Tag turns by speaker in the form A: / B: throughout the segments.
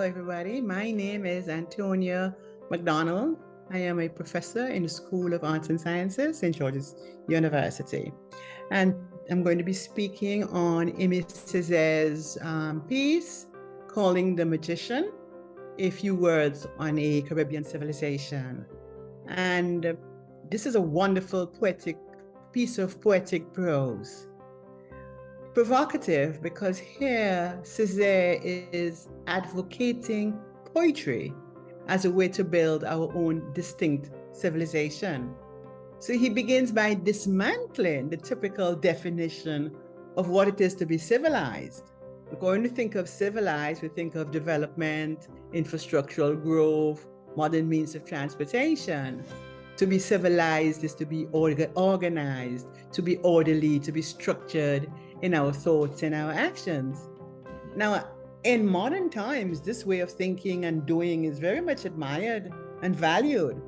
A: everybody. My name is Antonia Macdonald. I am a professor in the School of Arts and Sciences, St. George's University. And I'm going to be speaking on Aimé Césaire's piece, Calling the Magician, a few words on a Caribbean civilization. And this is a wonderful poetic piece of poetic prose. Provocative because here Césaire is advocating poetry as a way to build our own distinct civilization. So he begins by dismantling the typical definition of what it is to be civilized. When we think of civilized, we think of development, infrastructural growth, modern means of transportation. To be civilized is to be organized, to be orderly, to be structured in our thoughts and our actions. Now, in modern times, this way of thinking and doing is very much admired and valued.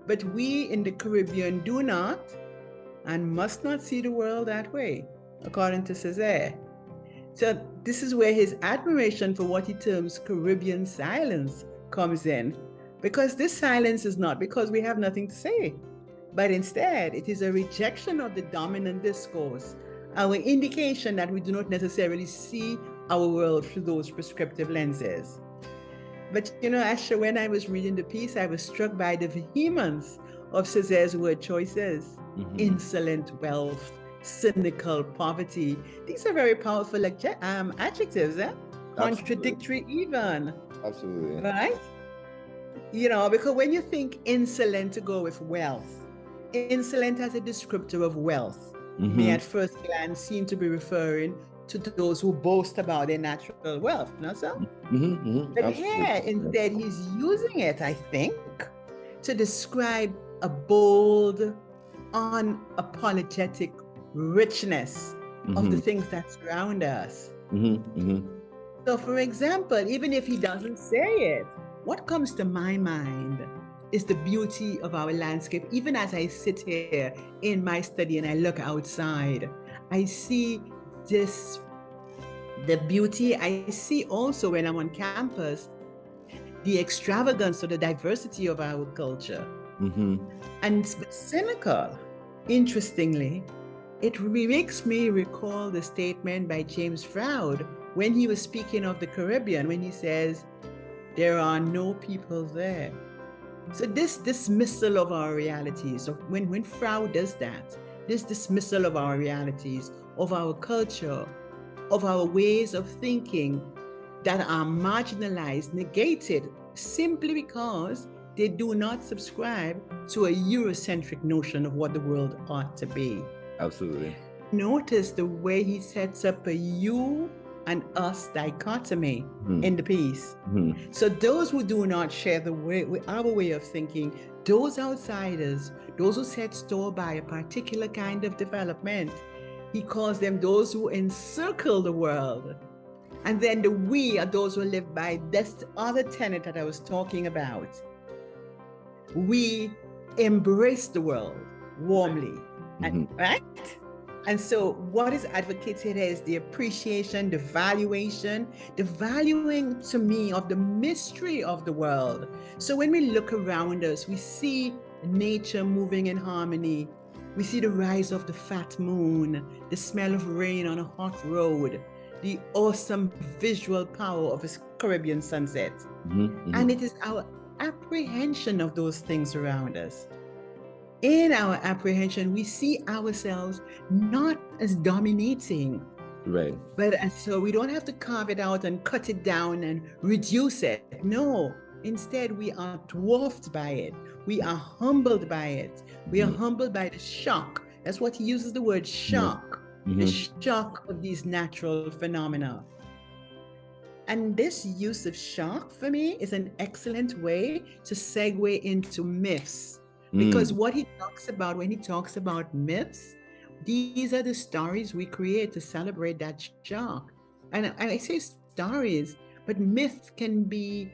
A: But we in the Caribbean do not and must not see the world that way, according to Césaire. So this is where his admiration for what he terms Caribbean silence comes in, because this silence is not because we have nothing to say, but instead it is a rejection of the dominant discourse, our indication that we do not necessarily see our world through those prescriptive lenses. But Asha, when I was reading the piece, I was struck by the vehemence of Césaire's word choices. Insolent wealth, cynical poverty. These are very powerful adjectives, contradictory even.
B: Absolutely.
A: Right? Because when you think insolent to go with wealth, insolent as a descriptor of wealth may at first glance seem to be referring to those who boast about their natural wealth, not so? But
B: Absolutely.
A: here, instead, he's using it, I think, to describe a bold, unapologetic richness of the things that surround us. So, for example, even if he doesn't say it, what comes to my mind is the beauty of our landscape. Even as I sit here in my study and I look outside, I see the beauty. I see also when I'm on campus, the extravagance or the diversity of our culture. And cynical, interestingly, it makes me recall the statement by James Froude when he was speaking of the Caribbean, when he says, there are no people there. So this dismissal of our realities, when Froude does that, this dismissal of our realities, of our culture, of our ways of thinking that are marginalized, negated, simply because they do not subscribe to a Eurocentric notion of what the world ought to be.
B: Absolutely.
A: Notice the way he sets up a you and us dichotomy in the piece. So those who do not share our way of thinking, those outsiders, those who set store by a particular kind of development, he calls them those who encircle the world. And then the we are those who live by this other tenet that I was talking about. We embrace the world warmly, right? And so what is advocated is the appreciation, the valuing to me of the mystery of the world. So when we look around us, we see nature moving in harmony. We see the rise of the fat moon, the smell of rain on a hot road, the awesome visual power of a Caribbean sunset. And it is our apprehension of those things around us. In our apprehension, we see ourselves not as dominating,
B: right?
A: But so we don't have to carve it out and cut it down and reduce it. No, instead we are dwarfed by it. We are humbled by it. We are humbled by the shock. That's what he uses the word shock, the shock of these natural phenomena. And this use of shock for me is an excellent way to segue into myths. Because what he talks about when he talks about myths, these are the stories we create to celebrate that shock. And I say stories, but myth can be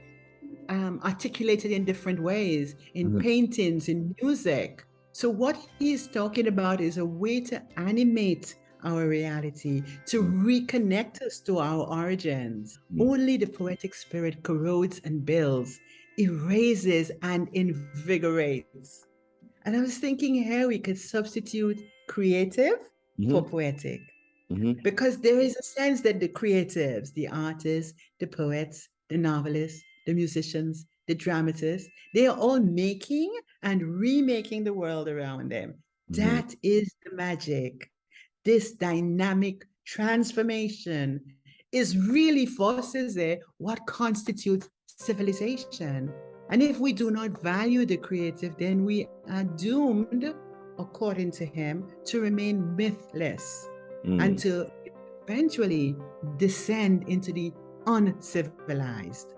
A: articulated in different ways, in paintings, in music. So what he's talking about is a way to animate our reality, to reconnect us to our origins. Only the poetic spirit corrodes and builds, erases and invigorates. And I was thinking here we could substitute creative for poetic. Because there is a sense that the creatives, the artists, the poets, the novelists, the musicians, the dramatists, they are all making and remaking the world around them. That is the magic. This dynamic transformation is really forces there what constitutes civilization. And if we do not value the creative, then we are doomed, according to him, to remain mythless and to eventually descend into the uncivilized.